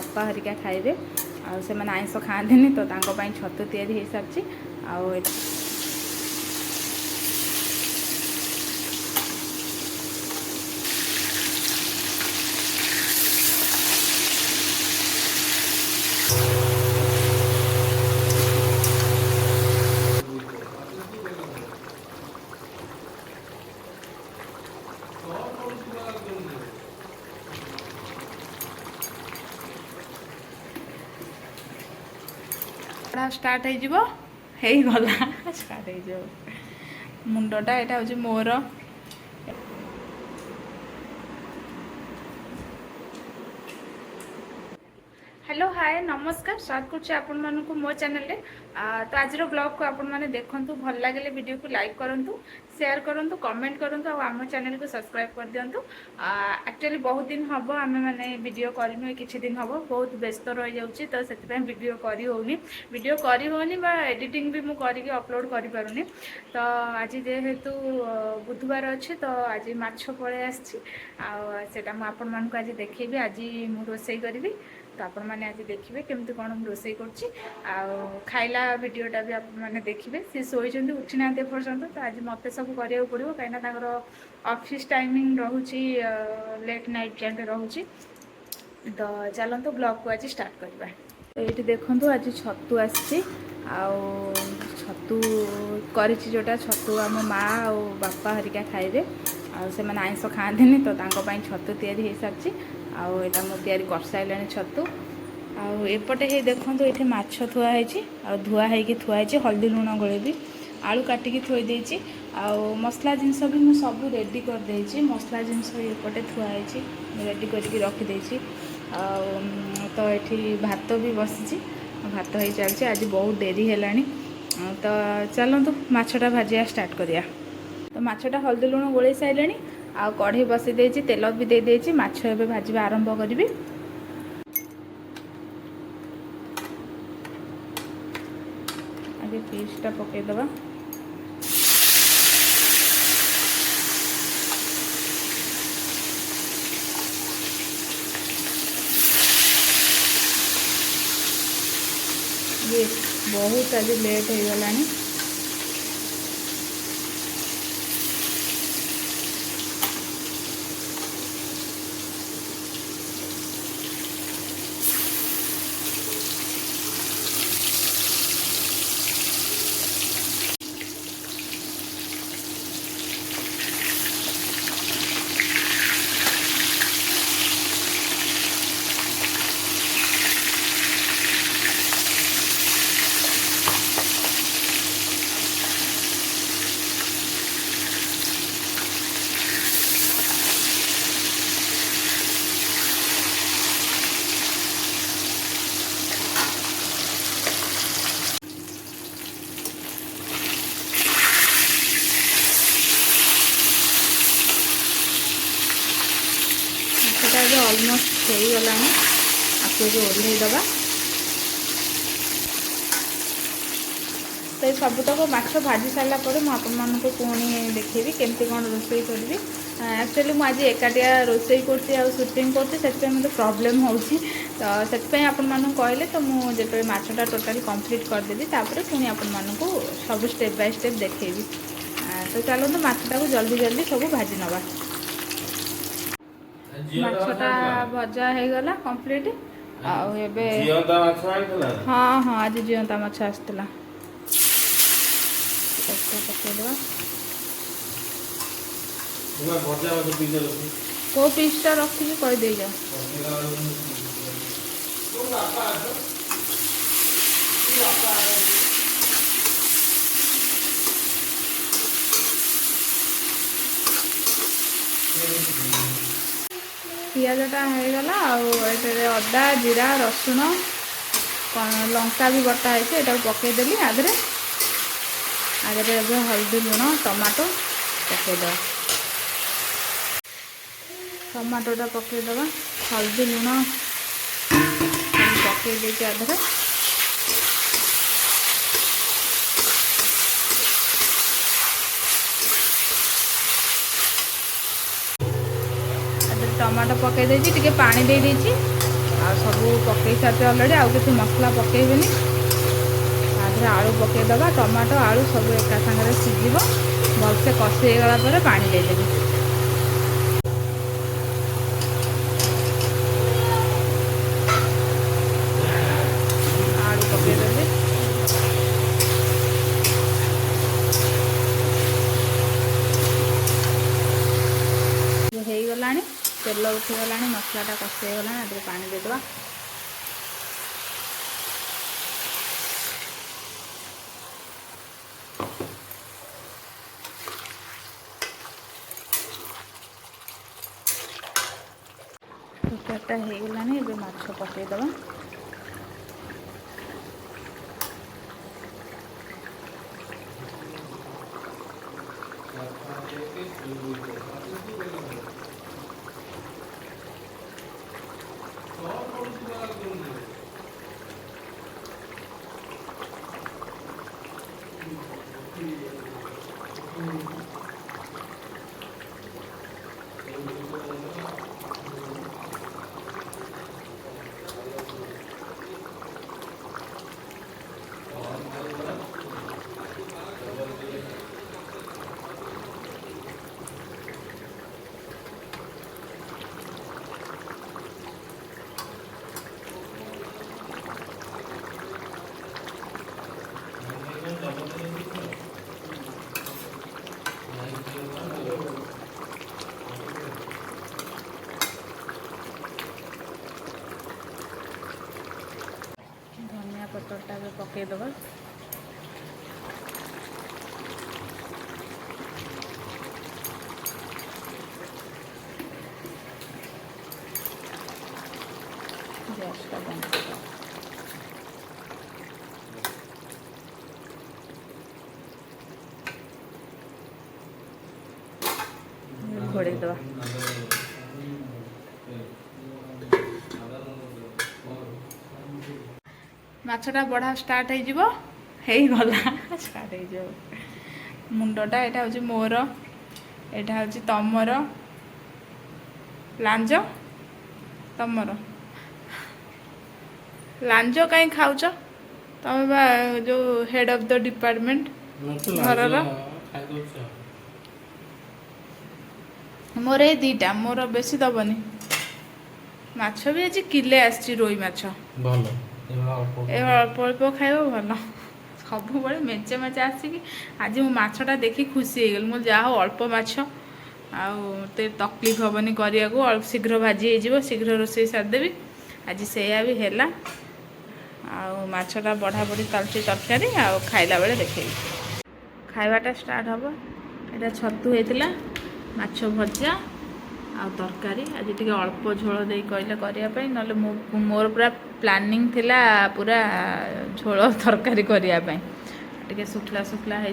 बापा हरिका खाइबे आ से माने आइंस खाआंतिनी तो तांको पई छतु तैयारी हो सारछि आ स्टार्ट हो गला स्टार्ट हो मुंडटा यहाँ हूँ मोर हेलो हाय नमस्कार स्वागत करछि आपण मानकु मो चैनल रे तो आज ब्लॉग को आपण माने देखंतु भल लागले वीडियो को लाइक करंतु शेयर करंतु कमेंट करंतु और आम चैनल को सब्सक्राइब कर दियंतु एक्चुअली बहुत दिन हबो आमे माने वीडियो करनु किछि दिन हबो बहुत व्यस्त रह जाउछि तो सेति पय वीडियो करी होनी बा एडिटिंग भी मु करी के अपलोड करि पारुनी तो आज जेहेतु बुधवार अछि तो आज माछ पळे आछि आ सेटा मु आपण मानकु आज देखैबी आज मु रोसई करबी तो आपण मैंने आज देखिए केमती कौन रोसई खाइला वीडियोटा भी आपण मैंने देखिए सी शोचंदी उठी ना पर्यटन तो आज मत सब करा पड़ो कहीं ऑफिस टाइमिंग रोचे लेट नाइट जाए रोचे तो चलते ब्लॉग को आज स्टार्ट करवा तो ये देखो आज छतु आछतु कर जोटा छतु आम माँ और बापा हरिका खाइबे से माने आइंस खाआंतिनी तो तांको पई छतु तैयारी हो सारछि आउ एटा मो तैयारी कर साइलानी छतु आउ एपटे हे देखंतु एठे माछ थुआ हैछि आ धुआ हैकि थुआ हैछि हल्दी लूण गोलेबी आलू काटिकी थोई देछि आउ मसला जिनस भी मु सब रेडी कर देछि मसला जिनस एपटे थुआ हैछि रेडी करके रखी देछि आउ तो एठी भात भी बसिछि भात हो चलछि आज बहुत देरी हेलानी तो चलतु माछटा भाजिया स्टार्ट करिया तो माछटा हल्दी लूण गोले साइलानी आ कढ़ई बसी देछि तेल भी दे देछि माछ एबे भाजिबा आरंभ करिबी आगे पीसटा पके दबा ये बहुत आज लेट हो गलानी ऑलमोस्ट हो गलानी आपको ओल्हे दबा तो ये सबतक माछ भाजी सारा पुणी देखी केमती कौन रोसई करी एक्चुअली मुझे एकाटिया रोसई करूटिंग करते मतलब प्रॉब्लम होची तो से आपण कहले तो मुझे माछटा टोटाली कंप्लीट करदेवी पुणी आपण सब स्टेप बाय स्टेप देखेबी तो चलते माछटा को जल्दी जल्दी सब भाजी नवा माछटा भजा हो गला कंप्लीट हाँ हाँ आज जीवंता माछ आसला पकईदे को पीसटा रखी कहीदे जाओ पियाजटा हो गला अदा जीरा रसुण लंका भी बटा है पकईदेली आगे हल्दी लुण टमाटो पकईद टमाटोटा पकईदबा हल्दी लुण पकईदे आधे टमाटो पकई देछि टिके पानी दे देछि आ सब पकई सारे अलरेडी आउ कि मसला पकईबेनि ताधे आलू पकईदबा टमाटो आलू सब एका सागर सीझ भलसे कषेगला पानी देदेवी आलू पकईदेवी हो गला तेल उठीगला मसलाटा कषेगला पानी देदेवा तरकारीटा हो गलानी ए माछ पकईदबा धनिया पत्ता पकईदबा गैसटा बंद घोड़े दवा माछटा बढ़ा स्टार्ट हो गला स्टार्ट हो मुंडटा यहाँ हूँ मोर यहाँ हूँ तमर लांज तमर लांज कहीं खाऊच तुम बा जो हेड ऑफ द डिपार्टमेंट घर मोर ये दीटा मोर बेसी दबनी माछ भी आज किले आसी रोई माछ अल्प अल्प खाइब भल सब मेचे मेचे आसिक आज मो माछटा देखी खुशी हो गल मो जा हो अल्प माछ आते तकलीफ हेनी करा शीघ्र भाजी हो शीघ्र रोषे सारिदेवी आज से भी है माछटा बढ़ा बढ़ी चलती तरकारी खाइला बेले देखे खाइबाटा स्टार्ट हम यहाँ छतु होता माछ भजा आ तरकारी आज टी अल्प झोल दे कहले करने ना मोर पूरा प्लानिंग थिला पूरा झोल तरकारी करने टे सुखला सुखला है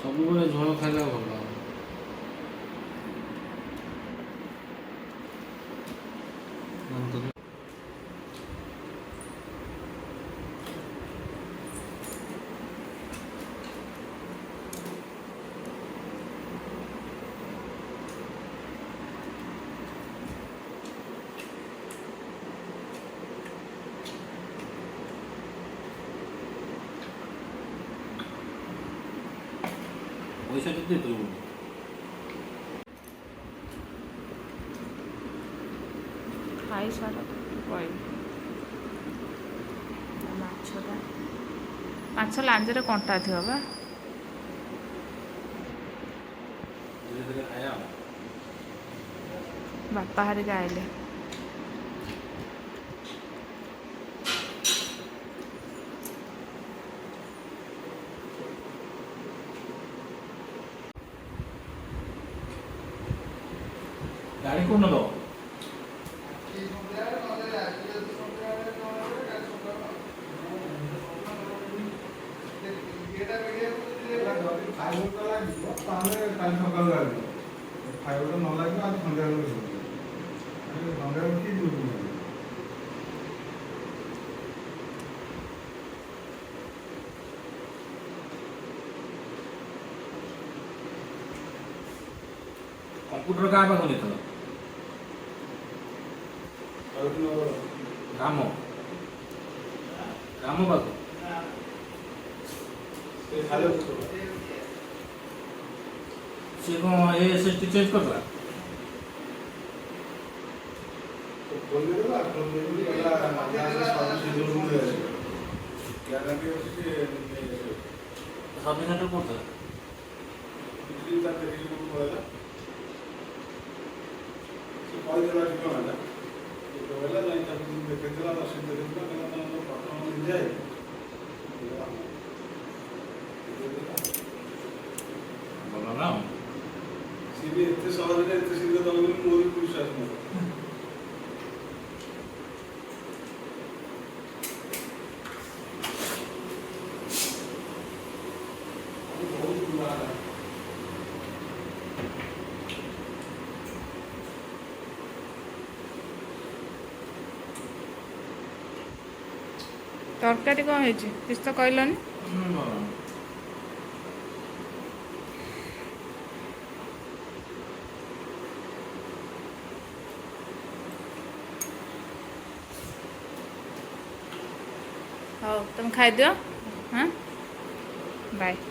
सब झोल खाइला भल पैसा कितने तो खाई सारा माछ लांजरे कंटा थी बा बापा हारिका आइले गाड़ी कौन लो कंप्यूटर कहाँ पाखु नहीं ରାମ ରାମ ବାବୁ ସେ କ'ଣ ASST ଚେଞ୍ଜ କରିଦେଲା? ସର୍ଭିସ୍ ସେଣ୍ଟର କରୁଥିଲା। ଭଲ ନା ଏତେ ସହଜରେ ଏତେ ଶୀଘ୍ର ଦବ ବୋଲି ମୋର ବି ବିଶ୍ୱାସ ନାହିଁ। ତରକାରୀ କ'ଣ ହେଇଛି କିଛି ତ କହିଲନି। ଭଲ। ହଉ ତମେ ଖାଇଦିଅ। ହଁ ବାଏ।